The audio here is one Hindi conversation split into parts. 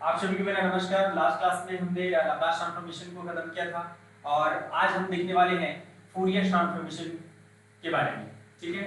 आप सभी को मेरा नमस्कार। लास्ट क्लास में हमने लाप्लास ट्रांसफॉर्मेशन को खत्म किया था और आज हम देखने वाले हैं फूरियर ट्रांसफॉर्मेशन के बारे में। ठीक है,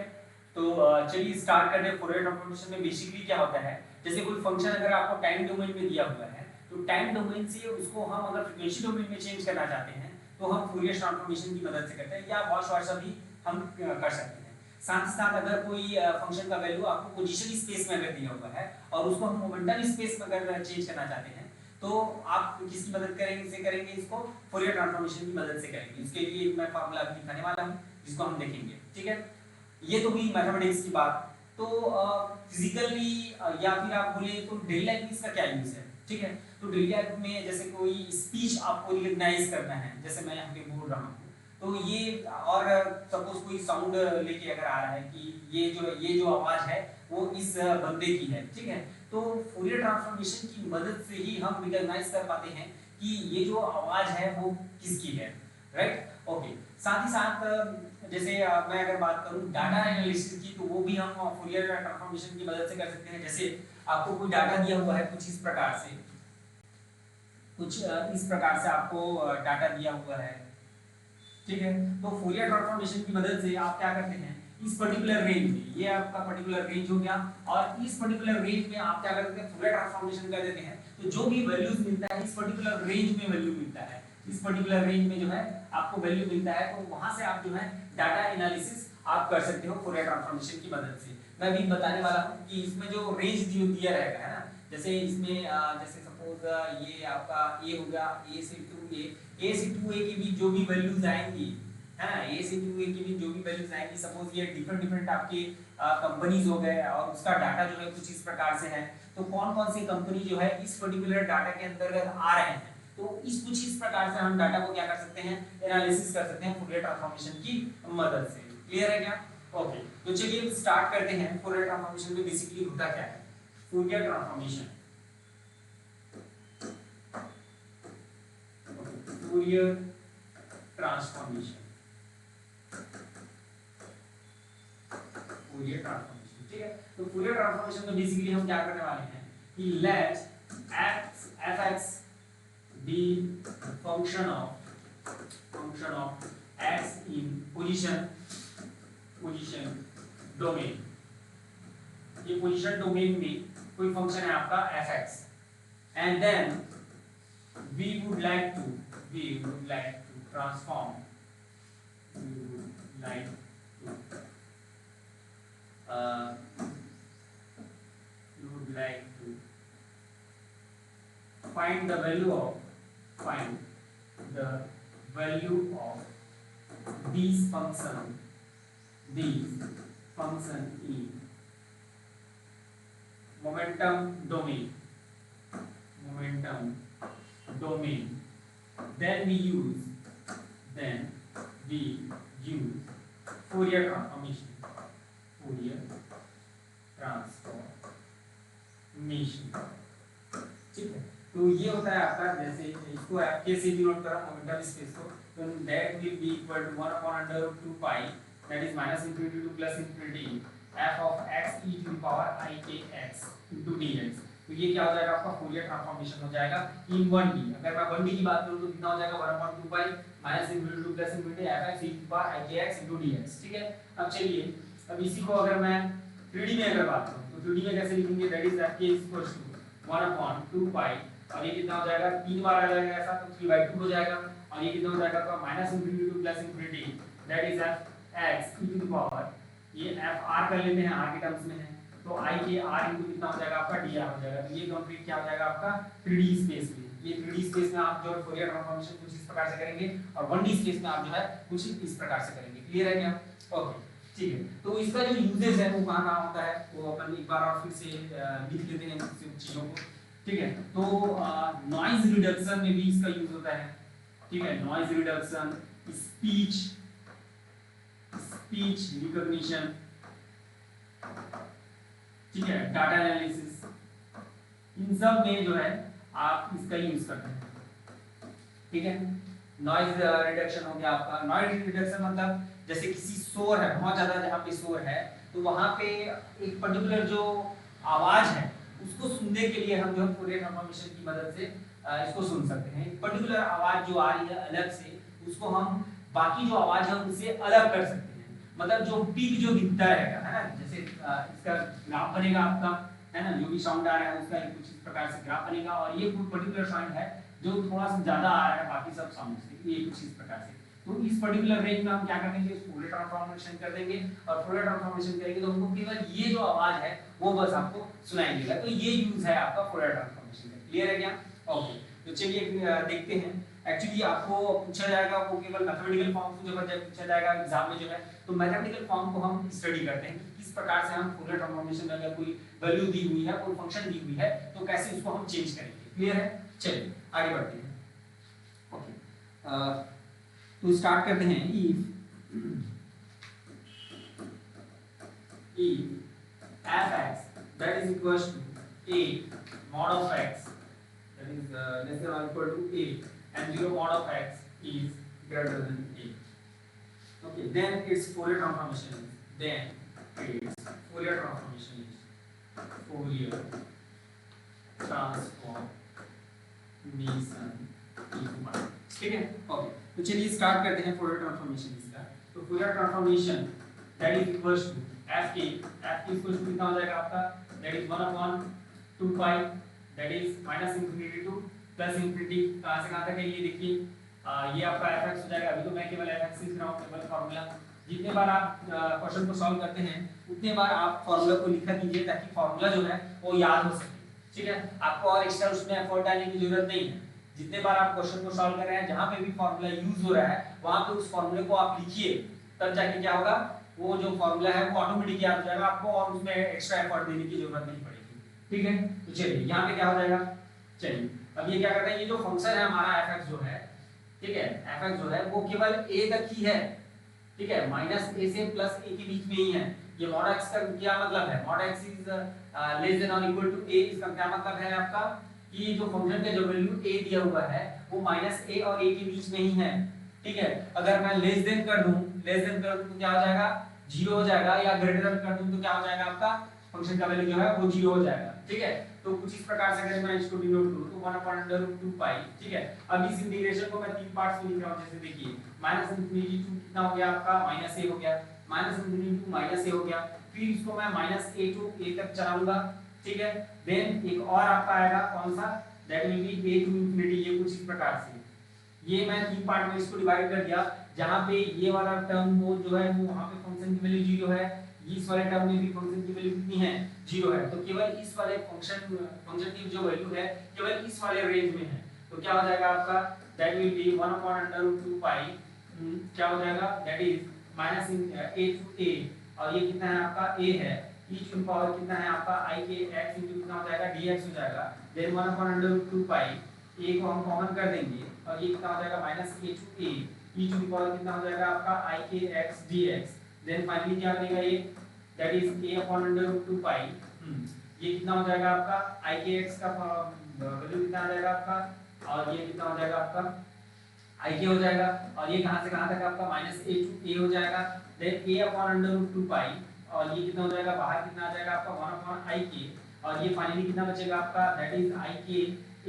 तो चलिए स्टार्ट करते हैं। फूरियर ट्रांसफॉर्मेशन में बेसिकली क्या होता है, जैसे कोई फंक्शन अगर आपको टाइम डोमेन में दिया हुआ है तो टाइम डोमेन से उसको हम अगर फ्रीक्वेंसी डोमेन में चेंज करना चाहते हैं तो हम फूरियर ट्रांसफॉर्मेशन की मदद से करते हैं, या वॉइस वर्सा भी हम कर सकते हैं। साथ ही साथ अगर कोई फंक्शन का वैल्यू आपको पोजीशन स्पेस में अगर दिया हुआ है और उसको हम मोमेंटम स्पेस में अगर चेंज करना चाहते हैं तो आप किसकी मदद करेंगे से करेंगे, इसको फूरियर ट्रांसफॉर्मेशन की मदद से करेंगे। इसके लिए मैं फार्मूला अभी दिखाने वाला हूं जिसको हम देखेंगे। ठीक है, ये तो हुई मैथमेटिक्स की बात। तो फिजिकली या फिर आप बोले तो डेली लाइफ में इसका क्या यूज है। ठीक है, तो डेली लाइफ में जैसे कोई स्पीच आपको रिकॉग्नाइज करना है, जैसे मैं यहाँ पे बोल रहा हूँ तो ये, और सपोज कोई साउंड लेके अगर आ रहा है कि ये जो आवाज है वो इस बंदे की है। ठीक है, तो फूरियर ट्रांसफॉर्मेशन की मदद से ही हम रिकॉग्नाइज कर पाते हैं कि ये जो आवाज है वो किसकी है। Right, okay. साथ ही साथ जैसे मैं अगर बात करूं डाटा एनालिसिस की, तो वो भी हम फूरियर ट्रांसफॉर्मेशन की मदद से कर सकते हैं। जैसे आपको कोई डाटा दिया हुआ है कुछ इस प्रकार से, आपको डाटा दिया हुआ है। ठीक है, तो फूरियर ट्रांसफॉर्मेशन की मदद से आप क्या करते हैं, इस पर्टिकुलर रेंज में, ये आपका पर्टिकुलर रेंज हो गया, और इस पर्टिकुलर रेंज में आप क्या करते हैं, फूरियर ट्रांसफॉर्मेशन कर देते हैं। तो जो भी वैल्यूज मिलता है इस पर्टिकुलर रेंज में वैल्यू मिलता है, इस पर्टिकुलर रेंज में जो है आपको वैल्यू मिलता है, तो वहां से आप जो है डाटा एनालिसिस आप कर सकते हो फूरियर ट्रांसफॉर्मेशन की मदद से। मैं भी बताने वाला हूं कि इसमें जो रेंज दिया रहेगा है ना, जैसे इसमें जैसे सपोज ये आपका ए हो गया, ए से 2a, ए से 2a की भी जो भी वैल्यूज आएंगी है ना, ए से 2a की भी जो भी वैल्यूज आएंगी, सपोज ये डिफरेंट डिफरेंट आपके कंपनीज हो गए और उसका डाटा जो है कुछ इस प्रकार से है, तो कौन कौन सी कंपनी जो है इस पर्टिकुलर डाटा के अंतर्गत आ रहे हैं, तो इस कुछ इस प्रकार से हम डाटा को क्या कर सकते हैं, एनालिसिस कर सकते हैं फूरियर ट्रांसफॉर्मेशन की मदद से। क्लियर है क्या? ओके, तो चलिए स्टार्ट करते हैं। फूरियर ट्रांसफॉर्मेशन में बेसिकली होता क्या है, Fourier transformation, Fourier transformation, Fourier transformation. ठीक है, तो फूरियर ट्रांसफॉर्मेशन में बेसिकली हम क्या करने वाले हैं कि let f(x) be function of x in position domain। ये पोजीशन डोमेन में कोई फंक्शन है आपका f(x), and then we would like to transform, find the value of these function in momentum domain, then we use Fourier transformation, ठीक है। तो ये होता है आपका, जैसे इसको आप कैसे डिनोट करा मोमेंटम स्पेस को, तो that will be equal to 1 upon under root 2 pi, that is minus infinity to plus infinity f of x e to the power i k x into dx। तो ये क्या हो जाएगा आपका फूरियर ट्रांसफॉर्मेशन हो जाएगा इन 1D। अगर मैं 1D की बात करूं तो कितना हो जाएगा 1 upon 2 pi minus infinity to plus infinity f x e to the power i k x into dx। ठीक है, अब चलिए अब इसी को अगर मैं 3D में अगर बात करूं तो 3D में कैसे लिखेंगे, that is f k equals to 1 upon 2 pi, और ये कितना हो जाएगा 3 बार आ जाएगा ऐसा, तो 3/2 हो जाएगा, और ये कितना हो जाएगा आपका minus infinity to plus infinity, that is f x e to the power, ये f r कर लेते हैं, r के टर्म्स में है, तो i के r इनटू कितना हो जाएगा आपका dr हो जाएगा। तो ये कंप्लीट क्या हो जाएगा आपका 3D स्पेस में। ये 3D स्पेस में आप जो है फूरियर ट्रांसफॉर्मेशन कुछ इस प्रकार से करेंगे, और 1D स्पेस में आप जो है कुछ इस प्रकार से करेंगे। क्लियर है क्या? ओके, ठीक है। तो इसका जो यूजेस है वो कहां होता है वो अपन एक बार और फिर से लिख लेते हैं चीजों को। ठीक है, तो नॉइज रिडक्शन में भी इसका यूज होता है। ठीक है, नॉइज रिडक्शन, स्पीच रिकॉग्निशन, ठीक है, डाटा एनालिसिस, इन सब में जो है आप इसका यूज करते हैं। ठीक है, नॉइज रिडक्शन हो गया आपका। नॉइज रिडक्शन मतलब जैसे किसी शोर है, बहुत ज्यादा जहाँ पे शोर है, तो वहां पे एक पर्टिकुलर जो आवाज है उसको सुनने के लिए हम जो है फूरियर ट्रांसफॉर्मेशन की मदद से इसको सुन सकते हैं। पर्टिकुलर आवाज जो आ रही है अलग से, उसको हम बाकी जो आवाज है उनसे अलग कर सकते हैं। मतलब जो पीक जो दिखता रहेगा, है ना, जैसे इसका ग्राफ बनेगा आपका, है ना, जो भी साउंड आ रहा है उसका कुछ इस प्रकार से ग्राफ बनेगा, और ये कोई पर्टिकुलर साउंड है जो थोड़ा सा ज्यादा आ रहा है बाकी सब साउंड से, ये कुछ इस प्रकार से। तो इस पर्टिकुलर रेंज में हम क्या कर देंगे, फूरियर ट्रांसफॉर्मेशन कर देंगे, और फूरियर ट्रांसफॉर्मेशन करेंगे तो हमको केवल ये जो आवाज है वो बस आपको सुनाई देगा। तो ये यूज है आपका फूरियर ट्रांसफॉर्मेशन का। क्लियर है क्या? ओके, तो चलिए देखते हैं। एक्चुअली आपको पूछा जाएगा वो केवल मैथमेटिकल फॉर्म को जब पूछा जाएगा एग्जाम में जो है, तो मैथमेटिकल फॉर्म को हम स्टडी करते हैं कि किस प्रकार से हम फूरियर ट्रांसफॉर्मेशन में अगर कोई वैल्यू दी हुई है, कोई फंक्शन दी हुई है, तो कैसे उसको हम चेंज करेंगे। क्लियर है? चलिए आगे बढ़ते हैं। ओके, तो स्टार्ट करते हैं। if f(x) that is equals to a mod of x, that is less than or equal to a, and 0 mod of x is greater than a, okay, then its Fourier transformation is Fourier transformation is ठीक है। ओके, तो चलिए स्टार्ट करते हैं फूरियर ट्रांसफॉर्मेशन इसका। तो Fourier transformation that is equals to f equals to कितना हो जाएगा आपका, that is 1/2 pi, that is minus infinity to plus infinity. कहां से कहां तक है ये देखिए, ये आपका fx हो जाएगा। अभी तो मैं केवल fx लिख रहा हूं, केवल फार्मूला। जितने बार आप क्वेश्चन को सॉल्व करते हैं उतने बार आप फार्मूला को लिखा कीजिए, ताकि फार्मूला जो है वो याद हो सके। ठीक है, आपको और एक्स्ट्रा उसमें एफर्ट डालने की जरूरत नहीं है। जितने बार आप क्वेश्चन को सॉल्व कर रहे हैं, जहां पे भी फार्मूला यूज हो रहा है वहां पे उस फार्मूले को आप लिखिए, तब जाके क्या होगा, वो जो फार्मूला है वो ऑटोमेटिक याद हो जाएगा आपको, और उसमें एक्स्ट्रा एफर्ट देने की जरूरत नहीं पड़ेगी। ठीक है, तो चलिए यहाँ पे क्या हो जाएगा। चलिए अब ये क्या करते हैं, ये जो फंक्शन है हमारा fx जो है, ठीक है, fx जो है वो केवल a तक ही है। ठीक है, माइनस a से प्लस a के बीच में ही है। ये mod x का क्या मतलब है, mod x is less than और इक्वल टू a। इसका क्या मतलब है आपका, कि जो फंक्शन का जो वैल्यू a दिया हुआ है वो माइनस a और a के बीच में ही है। ठीक है, अगर मैं लेस देन कर दूं तो क्या हो जाएगा, 0 हो जाएगा, या ग्रेटर देन कर दूं तो क्या हो जाएगा, आपका फंक्शन का वैल्यू जो है वो 0 हो जाएगा। ठीक है, तो कुछ इस प्रकार से अगर मैं इसको डिनोट करूं तो 1/√2 पाई। ठीक है, अब इस इंटीग्रेशन को मैं तीन पार्ट्स में लिख रहा हूं। जैसे देखिए, माइनस इंफिनिटी टू कितना हो गया आपका, माइनस a हो गया, minus infinity to minus a हो गया, फिर इसको मैं माइनस a टू a तक चलाऊंगा। ठीक है, देन एक और आपका आएगा कौन सा, that will be a to infinity. ये कुछ इस प्रकार से, ये मैं तीन पार्ट में इसको डिवाइड कर दिया। जहां पे ये वाला टर्म वो जो है वो वहां पे फंक्शन की वैल्यू 0 है, इस वाले टर्म में भी फंक्शन की वैल्यू कितनी है, 0 है। तो केवल इस वाले फंक्शन की जो वैल्यू है केवल इस वाले रेंज में है। तो क्या हो जाएगा आपका, दैट विल बी 1/√2 पाई, क्या हो जाएगा, that is minus a to a, और ये कितना है आपका a है, e टू पावर कितना है आपका i के x इनटू कितना हो जाएगा, dx हो जाएगा। देन 1/√2 पाई, a को हम कॉमन कर देंगे और ये कितना हो जाएगा, minus a to a, e to power कितना हो जाएगा आपका i के x dx। देन फाइनली क्या बनेगा ये, दैट इज a/√2 पाई, ये कितना हो जाएगा आपका i के x का वैल्यू कितना आ जाएगा आपका, और ये कितना हो जाएगा आपका i के हो जाएगा, और ये कहां से कहां तक आपका माइनस a टू a हो जाएगा। देन a/√2 पाई, और ये कितना हो जाएगा, बाहर कितना आ जाएगा आपका 1/i के, और ये फाइनली कितना बचेगा आपका, that is i k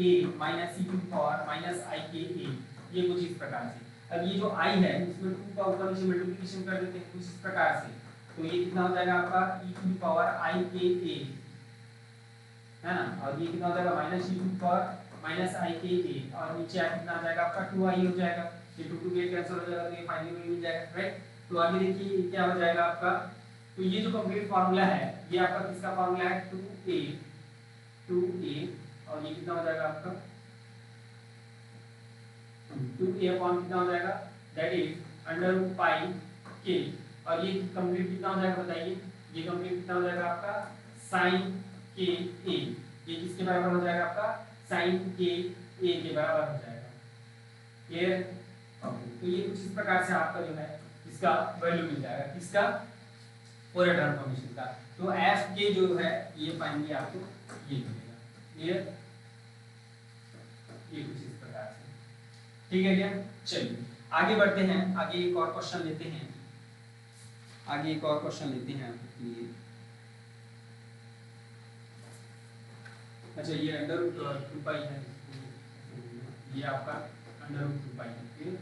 a minus e to power minus i k a। ये कुछ इस प्रकार से। अब ये जो i है इसमें 2 का ऊपर नीचे मल्टीप्लिकेशन कर देते हैं कुछ इस प्रकार से, तो ये कितना हो जाएगा आपका e to power i k a, है ना, और ये कितना हो जाएगा minus e to power minus i k a, और नीचे आ कितना आ जाएगा आपका 2i हो जाएगा। ये 2 टू गेट कैंसिल हो जाएगा, तो ये फाइनली में मिल जाएगा, राइट। तो आगे देखिए क्या हो जाएगा आपका, तो ये जो कंप्लीट फार्मूला है ये आपका किसका फार्मूला है, 2a, और ये कितना हो जाएगा आपका 2a अपॉन कितना हो जाएगा, दैट इज अंडर पाई के, और ये कंप्लीट कितना हो जाएगा बताइए, ये कंप्लीट कितना हो जाएगा आपका sin के a। ये किसके बराबर हो जाएगा आपका, sin के a के बराबर हो जाएगा। क्लियर? तो ये कुछ इस प्रकार से आपका जो है इसका वैल्यू मिल जाएगा, किसका, फूरियर ट्रांसफॉर्मेशन का। तो f के जो है ये फाइनली आपको ये मिलेगा। क्लियर? ये कुछ इस प्रकार से, ठीक है क्या। चलिए आगे बढ़ते हैं, आगे एक और क्वेश्चन लेते हैं, आपके लिए। अच्छा ये अंडर रूट 2 पाई है, ये आपका अंडर रूट 2 पाई है, ठीक है।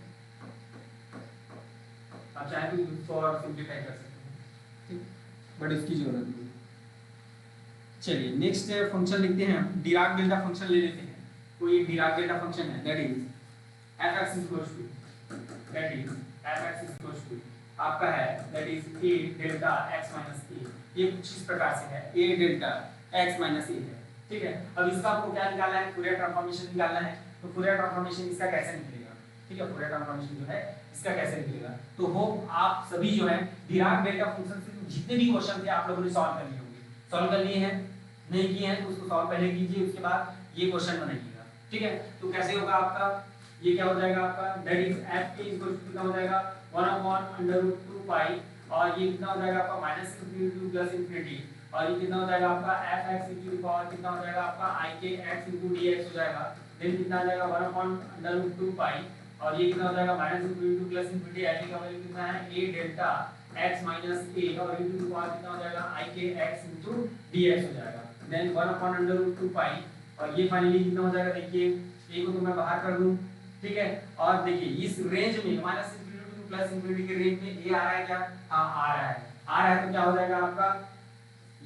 आप चाहे तो इसको और सिंप्लीफाई कर सकते हैं, ठीक, बट इसकी जरूरत नहीं। चलिए नेक्स्ट फंक्शन लिखते हैं, डिराक डेल्टा फंक्शन ले लेते हैं। कोई डिराक डेल्टा फंक्शन है that is fx equals to, that is fx equals to आपका है that is a delta x minus a। ये कुछ इस प्रकार से है, a delta x minus a है, ठीक है। अब इसका आपको क्या निकालना है, फूरियर ट्रांसफॉर्मेशन निकालना है। तो फूरियर ट्रांसफॉर्मेशन इसका कैसे निकलेगा, ठीक है, फूरियर ट्रांसफॉर्मेशन जो है इसका कैसे निकलेगा। तो होप आप सभी जो है डिराक डेल्टा फंक्शन से जितने भी क्वेश्चन थे आप लोगों ने सॉल्व कर लिए होंगे। सॉल्व कर लिए हैं, नहीं किए हैं तो उसको सॉल्व पहले कीजिए, उसके बाद ये क्वेश्चन बनाइएगा, ठीक है। तो कैसे होगा आपका, ये क्या हो जाएगा आपका दैट इज f के इक्वल टू कितना हो जाएगा 1/√2 पाई, और ये कितना हो जाएगा आपका -∞ प्लस ∞, और ये कितना हो जाएगा आपका fx की पावर कितना हो जाएगा आपका i के x dx हो जाएगा। देन कितना आ जाएगा 1/√2 पाई, और ये कितना हो जाएगा -∞ प्लस ∞, i का वैल्यू कितना है a delta x minus a, और e टू द पावर कितना हो जाएगा i के x dx हो जाएगा। देन 1/√2 पाई, और ये फाइनली कितना हो जाएगा, देखिए a को तो मैं बाहर कर दूं, ठीक है। और देखिए इस रेंज में -∞ टू प्लस ∞ के रेंज में a आ रहा है क्या, हां आ रहा है, आ रहा है तो क्या हो जाएगा आपका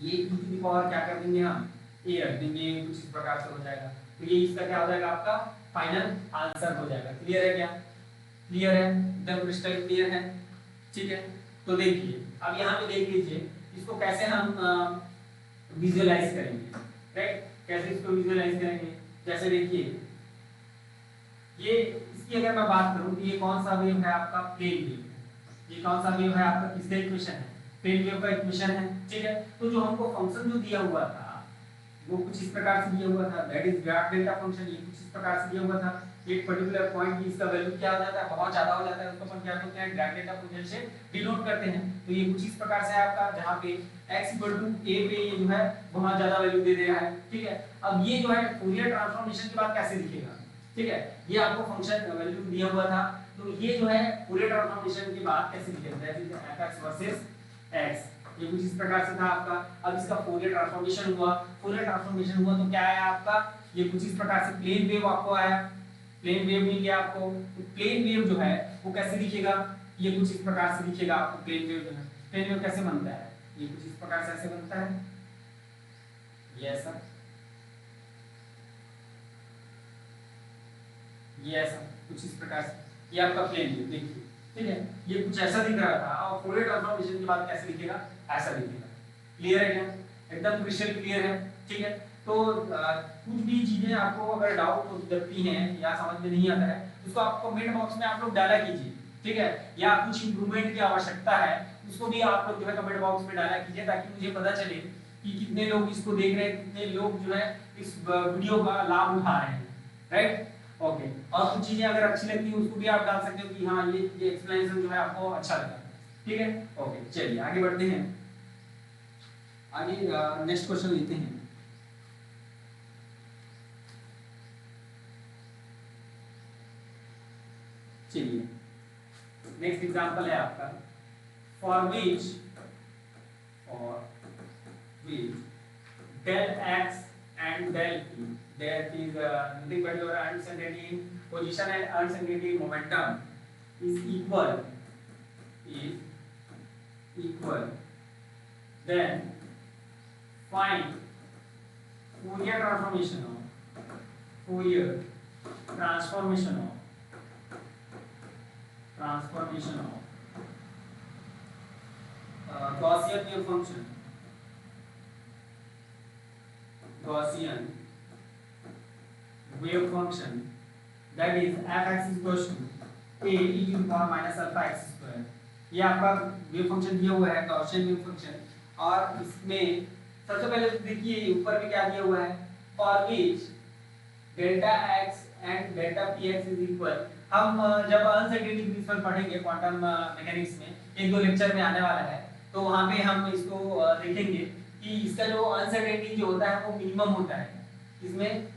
ये e टू द पावर क्या कर देंगे हम a रख देंगे, कुछ इस प्रकार से हो जाएगा। तो ये इसका क्या हो जाएगा आपका फाइनल आंसर हो जाएगा। क्लियर है क्या, क्लियर है, एकदम क्रिस्टल क्लियर है, ठीक है। तो देखिए अब यहाँ पे देख लीजिए इसको कैसे हम विजुअलाइज करेंगे, राइट, कैसे इसको विजुअलाइज करेंगे। जैसे देखिए ये इसकी अगर मैं बात करूं तो ये कौन सा वेव है आपका प्लेन वेव, ये कौन सा वेव है आपका किसका इक्वेशन है, प्लेन वेव का इक्वेशन है, ठीक है। तो जो हमको फंक्शन जो दिया हुआ था वो कुछ इस प्रकार से दिया हुआ था that is Dirac delta function, ये कुछ इस प्रकार से दिया हुआ था। एक पर्टिकुलर पॉइंट की इसका वैल्यू क्या हो जाता है, बहुत ज्यादा हो जाता है, उसको अपन क्या करते हैं डिराक डेल्टा फंक्शन से डिनोट करते हैं। तो ये कुछ इस प्रकार से है आपका, जहां पे x a पे ये जो है बहुत ज्यादा वैल्यू दे दे रहा है, ठीक है। अब ये जो है फूरियर ट्रांसफॉर्मेशन के बाद कैसे दिखेगा, ठीक है, ये आपको फंक्शन वैल्यू दिया हुआ था, तो ये जो है फूरियर ट्रांसफॉर्मेशन के बाद कैसे दिखेगा, that is fx versus x, ये कुछ इस प्रकार से था आपका। अब इसका फूरियर ट्रांसफॉर्मेशन हुआ, फूरियर ट्रांसफॉर्मेशन हुआ तो क्या आया आपका, ये कुछ इस प्रकार से प्लेन वेव आपको आया, प्लेन वेव मिल गया आपको। तो प्लेन वेव जो है वो कैसे दिखेगा, ये कुछ इस प्रकार से दिखेगा आपको प्लेन वेव जो है। प्लेन वेव कैसे बनता है, ये कुछ इस प्रकार से ऐसे बनता है, ये ऐसा, ये ऐसा कुछ इस प्रकार से, ये आपका प्लेन वेव देखिए, ठीक है। ये कुछ ऐसा दिख रहा था और फूरियर ट्रांसफॉर्मेशन के बाद कैसे दिखेगा, ऐसा दिखेगा। क्लियर है क्या, एकदम क्रिस्टल क्लियर है, ठीक है। तो कुछ भी चीजें आपको अगर डाउट लगती हैं या समझ में नहीं आता है उसको आप कमेंट बॉक्स में आप लोग डाला कीजिए, ठीक है, या कुछ इंप्रूवमेंट की आवश्यकता है उसको भी आप लोग जो है कमेंट बॉक्स में डाला कीजिए, ताकि मुझे पता चले कि कितने लोग इसको देख रहे हैं, कितने लोग जो है इस वीडियो का लाभ उठा रहे हैं, राइट, ओके। और कुछ चीजें अगर अच्छी लगती है उसको भी आप डाल सकते हो कि हाँ ये एक्सप्लेनेशन जो है आपको अच्छा लगा, ठीक है, ओके। चलिए आगे बढ़ते हैं, आगे नेक्स्ट क्वेश्चन लेते हैं। चलिए नेक्स्ट एग्जांपल है आपका for which del x and del p, that is nothing but your uncertainty in position and uncertainty in momentum is equal, then find Fourier transformation of Gaussian wave function, Gaussian wave function that is f(x) equals to a e to the power minus alpha x square। ये आपका वेव फंक्शन दिया हुआ है गॉसियन वेव फंक्शन, और इसमें सबसे पहले तो देखिए ऊपर में क्या दिया हुआ है, for which delta x and delta px is equal. हम जब अनसर्टेनिटी प्रिंसिपल पढ़ेंगे क्वांटम मैकेनिक्स में, एक दो लेक्चर में आने वाला है, तो वहां पे हम इसको देखेंगे कि इसका जो अनसर्टेनिटी जो होता है वो मिनिमम होता है। इसमें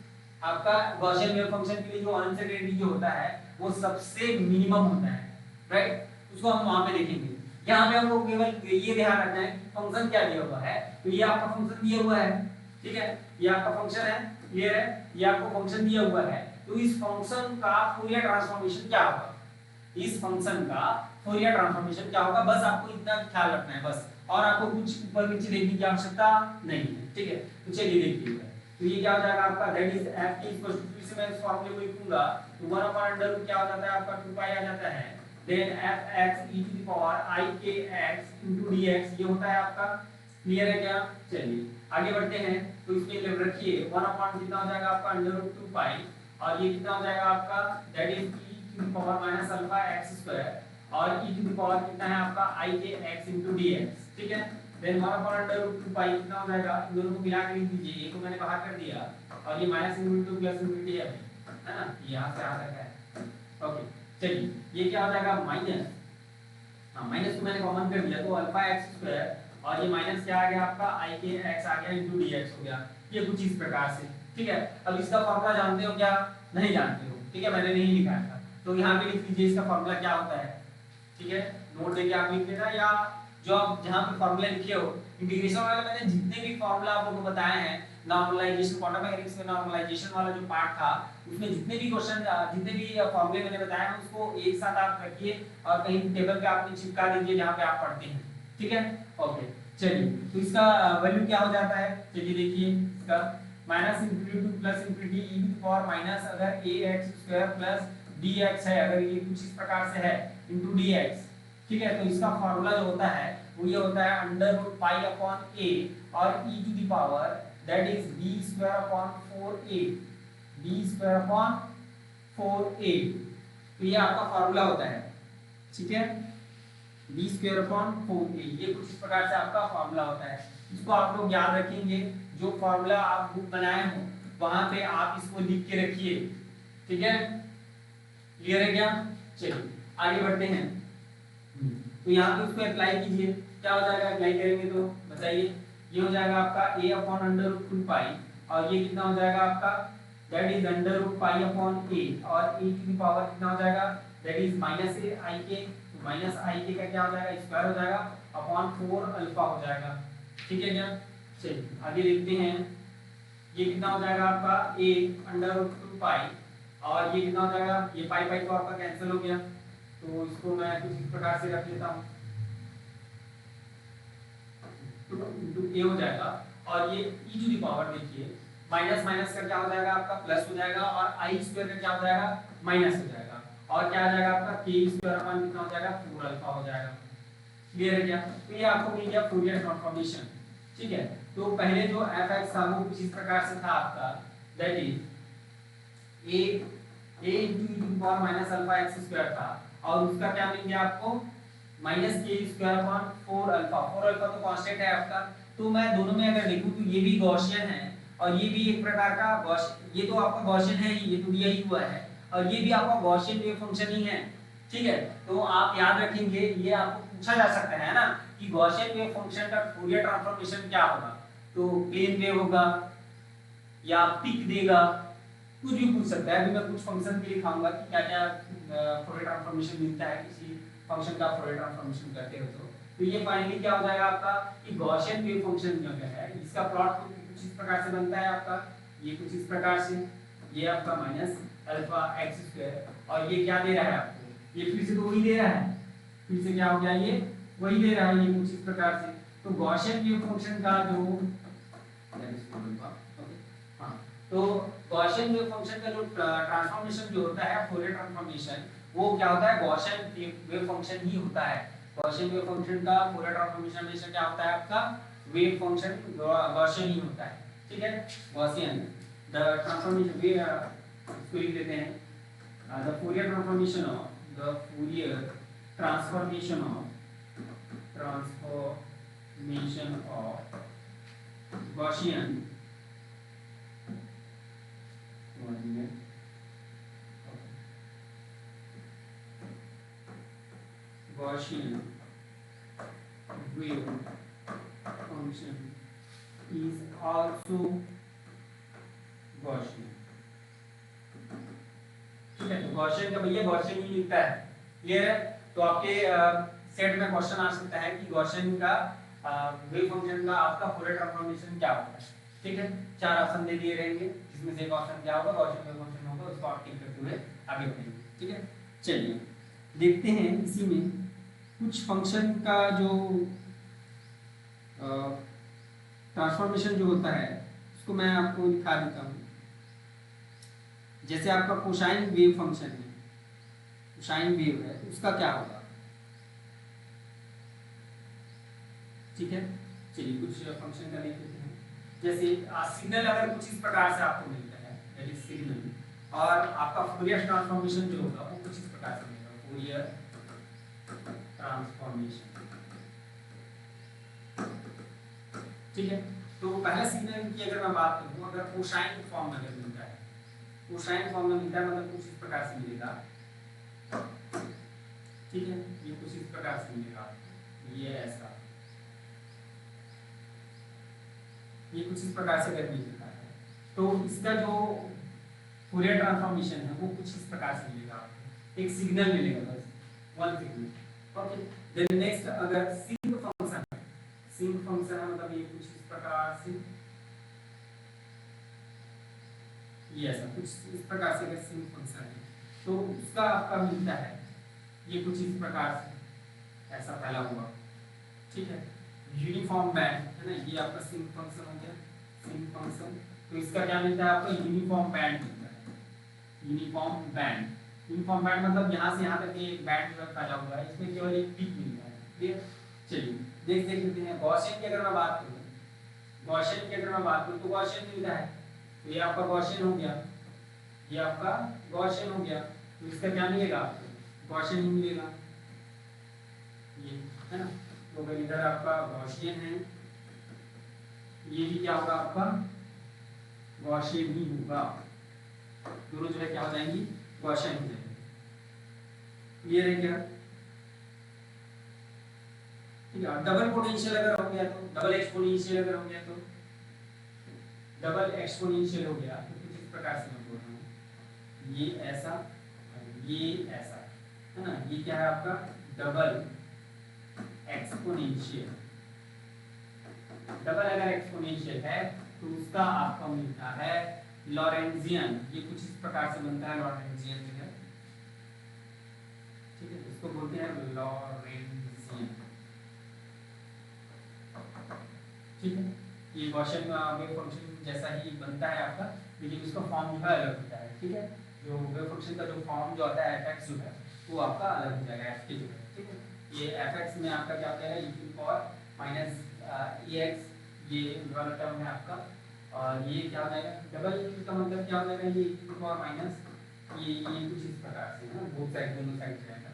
आपका गॉसियन वेव फंक्शन के लिए जो अनसर्टेनिटी जो होता है वो सबसे मिनिमम होता है, राइट, उसको हम वहां पे देखेंगे। यहाँ पे हमको केवल ये ध्यान रखना है कि फंक्शन क्या दिया हुआ है, तो ये आपका फंक्शन दिया हुआ है, ठीक है, ये आपका फंक्शन है, क्लियर है? ये आपको फंक्शन दिया हुआ है, तो इस फंक्शन का फूरियर ट्रांसफॉर्मेशन क्या होगा, इस फंक्शन का फूरियर ट्रांसफॉर्मेशन क्या होगा, बस आपको इतना ख्याल रखना है बस, और आपको कुछ ऊपर नीचे देखने की आवश्यकता नहीं है, ठीक है? तो चलिए देखते हैं। तो ये क्या हो जाएगा आपका, that is f t equal to, फिर से मैं इस फॉर्मूले को लिखूंगा, तो 1 अपॉन अंडर रूट क्या हो जाता है आपका 2 पाई आ जाता है, then fx e to the power i k x dx, ये होता है आपका। क्लियर है क्या? चलिए आगे बढ़ते हैं। तो इसमें लिख रखिए 1 अपॉन कितना हो जाएगा आपका अंडर रूट 2 पाई, और ये कितना हो जाएगा आपका, that is e to the power minus alpha x square, और e टू द पावर कितना है आपका i k x dx, ठीक है? Then 1 upon under root 2 pi कितना हो जाएगा, इन दोनों को मिला के लिख दीजिए, ये को मैंने बाहर कर दिया, और ये माइनस इनटू प्लस इनफिनिटी है ना, यहां से आ रहा है। ओके चलिए ये क्या हो जाएगा माइनस, हां माइनस को मैंने कॉमन कर दिया, तो अल्फा x स्क्वायर, और ये माइनस क्या आ गया आपका i के x आ गया इनटू dx हो गया, ये कुछ इस प्रकार से, ठीक है? अब इसका फार्मूला जानते हो क्या? नहीं जानते हो, ठीक है? मैंने नहीं लिखा था, तो यहाँ पे लिख लीजिए इसका फार्मूला क्या होता है, ठीक है? नोट देके आप लिख लेना, या जो आप जहां पे फार्मूला लिखे हो, इंटीग्रेशन वाले मैंने जितने भी फार्मूला आप लोगों को बताए हैं, नॉर्मलाइजेशन क्वांटम मैकेनिक्स में नॉर्मलाइजेशन वाला जो पार्ट था, उसमें जितने भी क्वेश्चन जितने भी फार्मूले मैंने बताए हैं उसको एक साथ आप रखिए और कहीं टेबल पे आपने चिपका दीजिए जहां पे आप पढ़ते हैं, ठीक है? ओके चलिए, तो इसका वैल्यू क्या हो जाता है, चलिए देखिए इसका minus infinity to plus infinity e to the power minus अगर ax स्क्वायर प्लस dx है, अगर ये कुछ इस प्रकार से है इनटू dx, ठीक है? तो इसका फार्मूला जो होता है वो ये होता है under root pi upon a और e to the power that is b square upon 4a, b square upon 4a, तो ये आपका फार्मूला होता है, ठीक है? b स्क्वायर अपॉन 4a, ये कुछ इस प्रकार से आपका फार्मूला होता है। इसको आप लोग याद रखेंगे, जो फार्मूला आप बुक बनाए हो वहां पे आप इसको लिख के रखिए, ठीक है? क्लियर है क्या? चलिए आगे बढ़ते हैं। तो यहाँ पे उसको अप्लाई कीजिए, क्या हो जाएगा अप्लाई करेंगे तो बताइए, ये हो जाएगा आपका a upon under root 2 pi, और ये कितना हो जाएगा आपका, that is under root pi upon a, और e की पावर कितना हो जाएगा, that is minus a i k, तो माइनस i k का क्या हो जाएगा, स्क्वायर हो जाएगा अपॉन 4 अल्फा हो जाएगा, ठीक है क्या? चलिए आगे देखते हैं, ये कितना हो जाएगा आपका a अंडर रूट 2 पाई, और ये कितना हो जाएगा, ये पाई पाई तो आपका कैंसिल हो गया, तो इसको मैं कुछ इस प्रकार से रख लेता हूँ, तो ए हो जाएगा, और ये e टू द पावर देखिए माइनस माइनस का क्या हो जाएगा आपका प्लस हो जाएगा, और i स्क्वायर का क्या हो जाएगा माइनस हो जाएगा, और क्या आ जाएगा आपका k स्क्वायर अपॉन कितना हो जाएगा 4 अल्फा हो जाएगा। क्लियर है क्या? तो ये आपको मिल गया फूरियर ट्रांसफॉर्मेशन, ठीक है? तो पहले जो fx था वो कुछ इस प्रकार से था आपका, that is a into e to the power minus alpha x square था, और उसका क्या मिल गया आपको माइनस के स्क्वायर अपॉन 4 अल्फा, 4 अल्फा तो कांस्टेंट है आपका, तो मैं दोनों में अगर देखूं तो ये भी गॉसियन है और ये भी एक प्रकार का ये तो आपका गॉसियन है ही, ये तो दिया ही हुआ है, और ये भी आपका गॉसियन वेव फंक्शन ही है, ठीक है? तो आप याद रखेंगे, ये आपको पूछा जा सकता है ना कि गॉसियन वेव फंक्शन का फूरियर ट्रांसफॉर्मेशन क्या होगा, तो प्लेन वेव होगा या पिक देगा, कुछ भी पूछ सकता है। अभी मैं कुछ फंक्शन के लिए दिखाऊंगा कि क्या क्या फूरियर ट्रांसफॉर्मेशन मिलता है किसी फंक्शन का फूरियर ट्रांसफॉर्मेशन करते हो तो ये फाइनली क्या हो जाएगा आपका कि गॉसियन वेव फंक्शन जो है इसका प्लॉट कुछ इस प्रकार से बनता है आपका, ये कुछ इस प्रकार से, ये आपका माइनस अल्फा एक्स स्क्वायर, और ये क्या दे रहा है आपको, ये फिर से तो वही दे रहा है, फिर से क्या हो गया ये वही दे रहा है, ये कुछ इस प्रकार से। तो गॉसियन वेव फंक्शन का जो तो गॉसियन वेव फंक्शन का जो ट्रांसफॉर्मेशन जो होता है फूरियर ट्रांसफॉर्मेशन, वो क्या होता है गॉसियन वेव फंक्शन ही होता है। गॉसियन वेव फंक्शन का फूरियर ट्रांसफॉर्मेशन हमेशा क्या होता है आपका वेव फंक्शन गॉसियन ही होता है, ठीक है? गॉसियन द ट्रांसफॉर्मेशन वे इसको लिख लेते हैं, the Fourier transformation of Gaussian Gaussian wave function is also Gaussian, ठीक है? तो Gaussian का भैया Gaussian ही लिखता है, क्लियर है? तो आपके सेट में क्वेश्चन आ सकता है कि Gaussian का वेव फंक्शन का आपका फूरियर ट्रांसफॉर्मेशन क्या होता है, ठीक है? 4 ऑप्शन दे दिए रहेंगे। इसमें से एक ऑप्शन क्या होगा, गॉसियन वेव फंक्शन होगा, उसको आप टिक करते हुए आगे बढ़ेंगे। ठीक है, चलिए देखते हैं इसी में कुछ फंक्शन का जो ट्रांसफॉर्मेशन जो होता है उसको मैं आपको दिखा देता हूँ। जैसे आपका कोसाइन वेव फंक्शन है, कोसाइन वेव है, उसका क्या होगा। ठीक है, चलिए कुछ फंक्शन का देख लेते हैं। जैसे सिग्नल अगर कुछ इस प्रकार से आपको मिलता है, दैट इज सिग्नल, और आपका फूरियर ट्रांसफॉर्मेशन जो होगा वो कुछ इस प्रकार से मिलेगा, फूरियर ट्रांसफॉर्मेशन। ठीक है, तो पहले सिग्नल की अगर मैं बात करूं, अगर कोसाइन फॉर्म में अगर मिलता है, कोसाइन फॉर्म में मिलता है मतलब कुछ इस प्रकार से मिलेगा। ठीक है, ये कुछ इस प्रकार से मिलेगा, ये ऐसा, ये कुछ इस प्रकार से अगर मिलता है तो इसका जो फूरियर ट्रांसफॉर्मेशन है वो कुछ इस प्रकार से मिलेगा, एक सिग्नल मिलेगा, बस one signal. Okay, then next अगर सिंक फंक्शन है, सिंक फंक्शन है मतलब ये कुछ इस प्रकार से, ये ऐसा कुछ इस प्रकार से अगर सिंक फंक्शन है तो उसका आपका मिलता है ये कुछ इस प्रकार से ऐसा फैला हुआ। ठीक है, यूनिफॉर्म बैंड है ना, ये आपका सिंक फंक्शन हो गया, सिंक फंक्शन। तो इसका क्या मिलता है आपको, यूनिफॉर्म बैंड मिलता है, यूनिफॉर्म बैंड। यूनिफॉर्म बैंड मतलब यहाँ से यहाँ तक एक बैंड जो फैला हुआ है, इसमें केवल एक पीक मिलता है। क्लियर, चलिए देख लेते हैं। गॉसियन की अगर मैं बात करूँ, गॉसियन की अगर मैं बात करूँ तो गॉसियन मिलता है, तो ये आपका गॉसियन हो गया, ये आपका गॉसियन हो गया। तो इसका क्या मिलेगा आपको, गॉसियन ही मिलेगा, ये है ना। तो अगर इधर आपका गॉसियन है, ये भी क्या होगा आपका गॉसियन ही होगा, दोनों जो है क्या हो जाएंगी, गॉसियन हो जाएंगे। क्लियर है क्या। ठीक है, डबल पोटेंशियल अगर हो गया तो, डबल एक्सपोनेंशियल अगर हो गया तो, डबल एक्सपोनेंशियल हो गया तो कुछ इस प्रकार से मैं बोल रहा हूँ, ये ऐसा ये ऐसा है ना, ये क्या है आपका डबल एक्सपोनेंशियल। डबल अगर एक्सपोनेंशियल है तो उसका आपको मिलता है लॉरेंट्जियन, ये कुछ इस प्रकार से बनता है लॉरेंट्जियन जो है। ठीक है, इसको बोलते हैं लॉरेंट्जियन। ठीक है, ये गॉसियन वेव फंक्शन जैसा ही बनता है आपका, लेकिन उसका फॉर्म जो है अलग होता है। ठीक है, जो वेव फंक्शन का जो फॉर्म जो आता है fx जो है वो आपका अलग हो जाएगा ft जो है। ठीक है, ये fx में आपका क्या होता है, e पावर माइनस ex, ये वाला टर्म है आपका, और ये क्या हो जाएगा डबल का मतलब क्या हो जाएगा, ये e पावर माइनस ये कुछ इस प्रकार से है ना, बोथ साइड दोनों साइड जाएगा।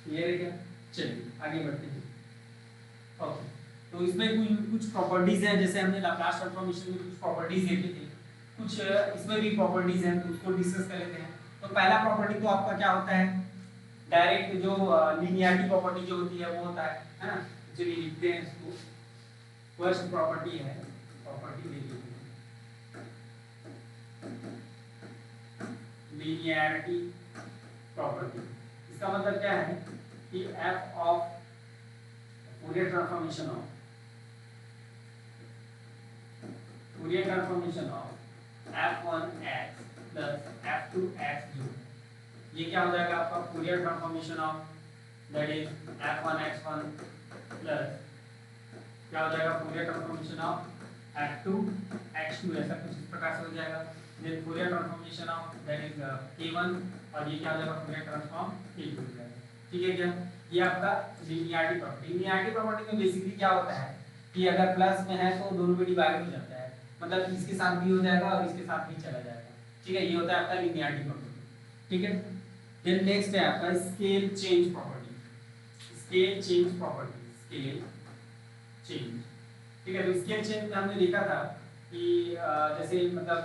क्लियर है क्या, चलिए आगे बढ़ते हैं। ओके, तो इसमें कुछ प्रॉपर्टीज हैं, जैसे हमने लाप्लास ट्रांसफॉर्मेशन में कुछ प्रॉपर्टीज देखी थी, कुछ इसमें भी प्रॉपर्टीज हैं, तो उसको डिस्कस कर लेते हैं। तो पहला प्रॉपर्टी तो आपका क्या होता है, डायरेक्ट जो लीनियरिटी प्रॉपर्टी जो होती है वो होता है ना। चलिए लिखते हैं इसको, फर्स्ट प्रॉपर्टी है, प्रॉपर्टी देख लेते हैं, लीनियरिटी प्रॉपर्टी। इसका मतलब क्या है कि f of Fourier transformation of f1x plus f2x जो ये क्या हो जाएगा आपका Fourier transformation of that is f1x1 plus क्या हो जाएगा Fourier transformation of f2x2, ऐसा कुछ इस प्रकार से हो जाएगा। then Fourier transformation of that is k1, और ये क्या हो जाएगा Fourier transform k2 हो जाएगा। ठीक है क्या, ये आपका लीनियरिटी प्रॉपर्टी। लीनियरिटी प्रॉपर्टी में बेसिकली क्या होता है कि अगर प्लस में है तो दोनों में डिवाइड हो जाता है, मतलब इसके साथ भी हो जाएगा और इसके साथ भी चला जाएगा। ठीक है, ये होता है आपका लीनियरिटी प्रॉपर्टी। ठीक है, देन नेक्स्ट है आपका scale change property, scale change property, scale change. ठीक है, तो स्केल चेंज में हमने देखा था कि जैसे मतलब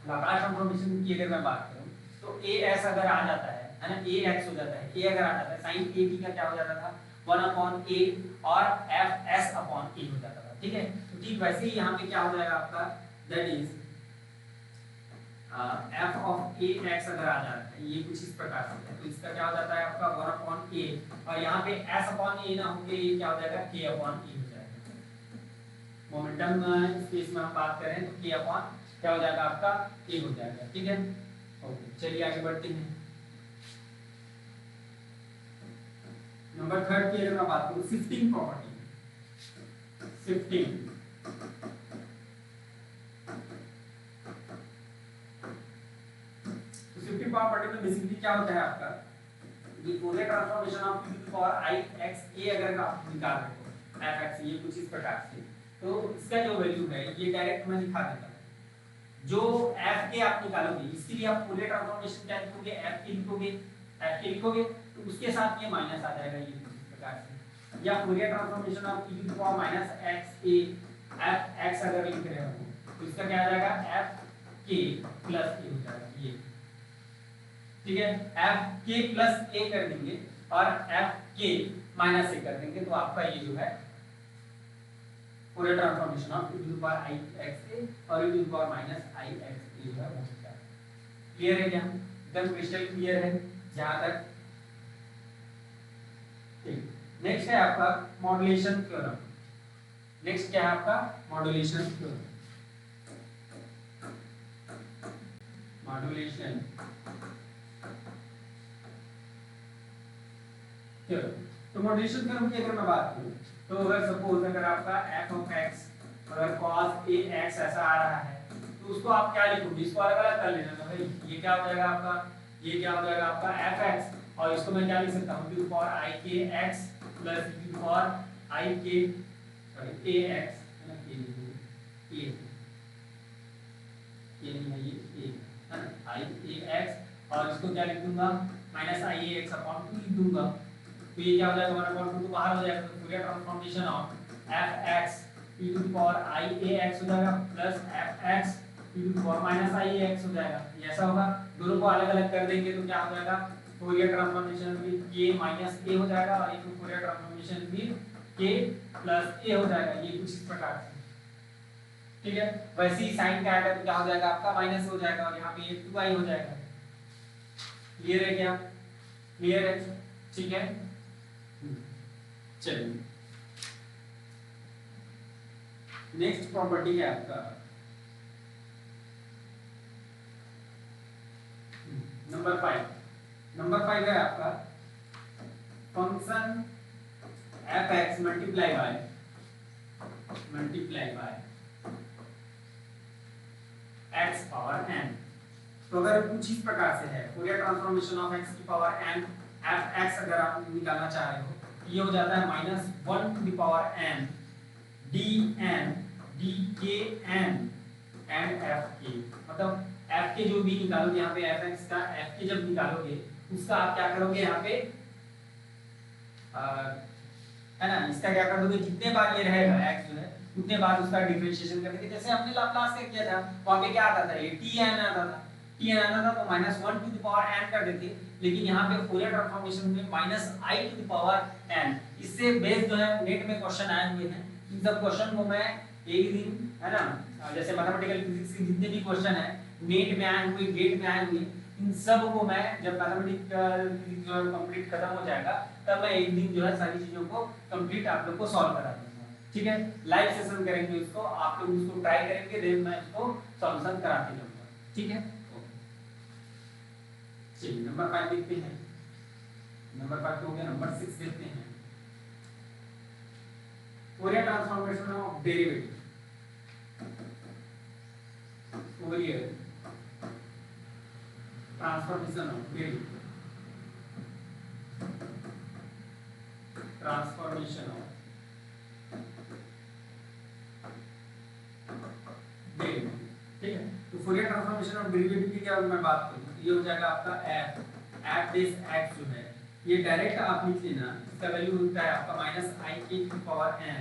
लाप्लास ट्रांसफॉर्मेशन की अगर मैं बात करूं तो a s अगर आ जाता है ना, a x हो जाता है, a अगर आ जाता है sin a b का क्या हो जाता था 1/a और f s अपॉन a हो जाता था। ठीक है, तो ठीक वैसे ही यहाँ पे क्या हो जाएगा आपका, that is f of a x अगर आ जाता है, ये कुछ इस प्रकार से है, तो इसका क्या हो जाता है आपका 1/a, और यहाँ पे s अपॉन a ना होके ये क्या हो जाएगा k अपॉन a हो जाएगा। मोमेंटम स्पेस में हम बात करें तो k अपॉन क्या हो जाएगा आपका a हो जाएगा, ठीक है। ओके, चलिए आगे बढ़ते हैं। नंबर थर्ड की अगर मैं बात करूं, शिफ्टिंग प्रॉपर्टी। शिफ्टिंग तो शिफ्टिंग प्रॉपर्टी में बेसिकली क्या होता है आपका, ये Fourier transformation of e to power i x a अगर आप निकाल रहे हो f x ये कुछ इस प्रकार से, तो इसका जो वैल्यू है ये डायरेक्ट मैं दिखा देता हूं। जो f के आप निकालोगे इसके लिए आप फूरियर ट्रांसफॉर्मेशन क्या लिखोगे, f के लिखोगे तो उसके साथ ये माइनस आ जाएगा, ये कुछ इस प्रकार से। या Fourier transformation of e to power minus x a f x अगर लिख रहे हो तो इसका क्या आ जाएगा, f k प्लस a हो जाएगा, ये ठीक है। एफ के प्लस ए कर देंगे और एफ के माइनस ए कर देंगे, तो आपका ये जो है Fourier transformation of e to the power i x a और e to the power minus i x a जो है वो होता है। क्लियर है क्या, एकदम क्रिस्टल क्लियर है जहां तक, ठीक। नेक्स्ट है आपका मॉड्यूलेशन थ्योरम। नेक्स्ट क्या है आपका मॉड्यूलेशन थ्योरम। मॉड्यूलेशन तो मॉड्यूलेशन थ्योरम की अगर मैं बात करूं तो अगर सपोज अगर आपका f ऑफ x अगर cos a x ऐसा आ रहा है तो उसको आप क्या लिखोगे, इसको अलग अलग कर लेना। तो भाई ये क्या हो जाएगा आपका, ये क्या हो जाएगा आपका f x और इसको मैं क्या लिख सकता हूं to the power i k x plus to the power i k sorry a x है ना, a ये नहीं है, ये a है ना, i a x और इसको क्या लिख दूंगा minus i a x upon 2 लिख दूंगा। तो ये क्या हो जाएगा, 1/2 तो बाहर हो जाएगा, तो Fourier transformation of f(x) e to the power i a x हो जाएगा plus f(x) e to the power minus i a x हो जाएगा। ये ऐसा होगा, दोनों को अलग-अलग कर देंगे तो क्या हो जाएगा, फूरियर ट्रांसफॉर्मेशन भी k माइनस a हो जाएगा और ये फूरियर ट्रांसफॉर्मेशन भी k प्लस a हो जाएगा, ये कुछ इस प्रकार से, ठीक है। वैसे ही साइन का आएगा तो क्या हो जाएगा आपका माइनस हो जाएगा और यहाँ पे 2i हो जाएगा। क्लियर है क्या, क्लियर है, ठीक है। चलिए नेक्स्ट प्रॉपर्टी है आपका नंबर 5। नंबर 5 है आपका function f(x) multiply by x power n। तो अगर कुछ इस प्रकार से है फूरियर ट्रांसफॉर्मेशन ऑफ x की पावर n f(x) अगर आप निकालना चाह रहे हो ये हो जाता है -1 to the power n dn dkn and fk। मतलब f के जो भी निकालोगे यहाँ पे f(x) का f के जब निकालोगे उसका आप क्या करोगे यहाँ पे है ना, इसका क्या कर दोगे, जितने बार ये रहेगा x जो है उतने बार उसका डिफरेंशिएशन कर देंगे। जैसे हमने लाप्लास का किया था वहां पे क्या आता था, ये tn आता था, तो -1 टू द पावर n कर देते। लेकिन यहाँ पे फूरियर ट्रांसफॉर्मेशन में -i to the power n, इससे बेस्ड जो है नेट में क्वेश्चन आए हुए हैं। इन सब क्वेश्चन को मैं एक दिन है ना, जैसे मैथमेटिकल फिजिक्स के जितने भी क्वेश्चन है नेट में आए हुए, गेट में आए हुए, इन सब को मैं जब मैथमेटिकल फिजिक्स जो कंप्लीट खत्म हो जाएगा तब मैं एक दिन जो है सारी चीजों को कंप्लीट आप लोग को सॉल्व करा दूंगा, ठीक है। लाइव सेशन करेंगे उसको, आप लोग उसको ट्राई करेंगे, देन मैं उसको सॉल्यूशन कराते जाऊंगा, ठीक है। चलिए नंबर 5 देखते हैं। नंबर 5 हो गया, नंबर 6 देखते हैं। Fourier transformation of derivative. Fourier transformation of derivative, transformation of derivative, ठीक है। तो फूरियर ट्रांसफॉर्मेशन ऑफ डेरिवेटिव की क्या मैं बात करूं, ये हो जाएगा आपका f दिस x जो है ये डायरेक्ट आप लिख लेना, इसका वैल्यू होता है आपका -i k to power n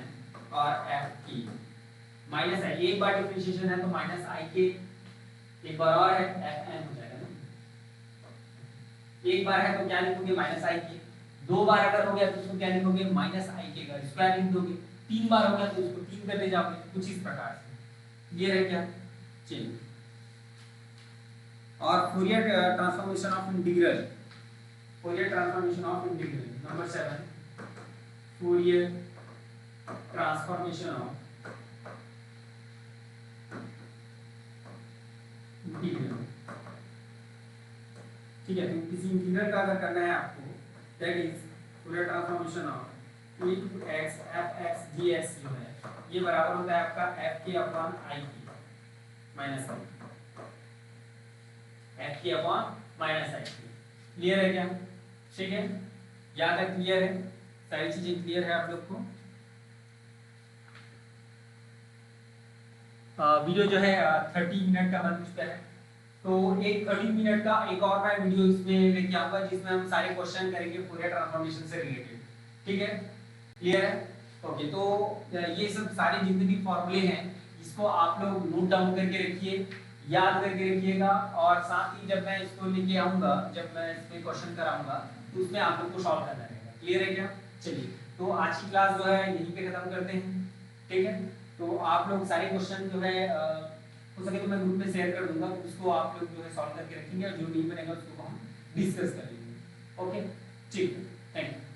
और f की माइनस है, एक बार डिफरेंशिएशन है तो -i k, एक बार और है f n हो जाएगा ना। एक बार है तो क्या लिखोगे -i k, दो बार अगर हो गया तो उसको क्या लिखोगे -i k का स्क्वायर लिख दोगे, तीन बार हो गया तो उसको 3 करते जाओगे, कुछ इस प्रकार से। ये है क्या, चलिए। और Fourier transformation of integral, Fourier transformation of integral number 7, Fourier transformation of integral, ठीक है। तो किसी इंटीग्रल का अगर करना है आपको, that is Fourier transformation of e to x f x dx जो है ये बराबर होता है आपका f के अपॉन i की माइनस i, f के अपॉन माइनस i की। क्लियर है क्या? ठीक है, यहाँ तक क्लियर है, सारी चीजें क्लियर है आप लोग को। वीडियो जो है 30 मिनट का बन चुका है, तो एक 30 मिनट का एक और मैं वीडियो इसमें लेके आऊंगा जिसमें हम सारे क्वेश्चन करेंगे फूरियर ट्रांसफॉर्मेशन से रिलेटेड। ठीक है, क्लियर है? ओके, तो ये सब सारे जितने भी फॉर्मूले हैं इसको आप लोग नोट डाउन करके रखिए, याद करके रखिएगा, और साथ ही जब मैं इसको लेके आऊंगा, जब मैं इस पे क्वेश्चन कराऊंगा तो उसमें आप लोग को सॉल्व करना रहेगा। क्लियर है क्या? चलिए, तो आज की क्लास जो है यहीं पे खत्म करते हैं। ठीक है, तो आप लोग सारे क्वेश्चन जो है हो सके तो मैं ग्रुप में शेयर कर दूंगा, उसको आप लोग जो है सॉल्व करके रखेंगे और जो नहीं बनेगा उसको हम डिस्कस कर लेंगे। ओके, ठीक है, थैंक यू।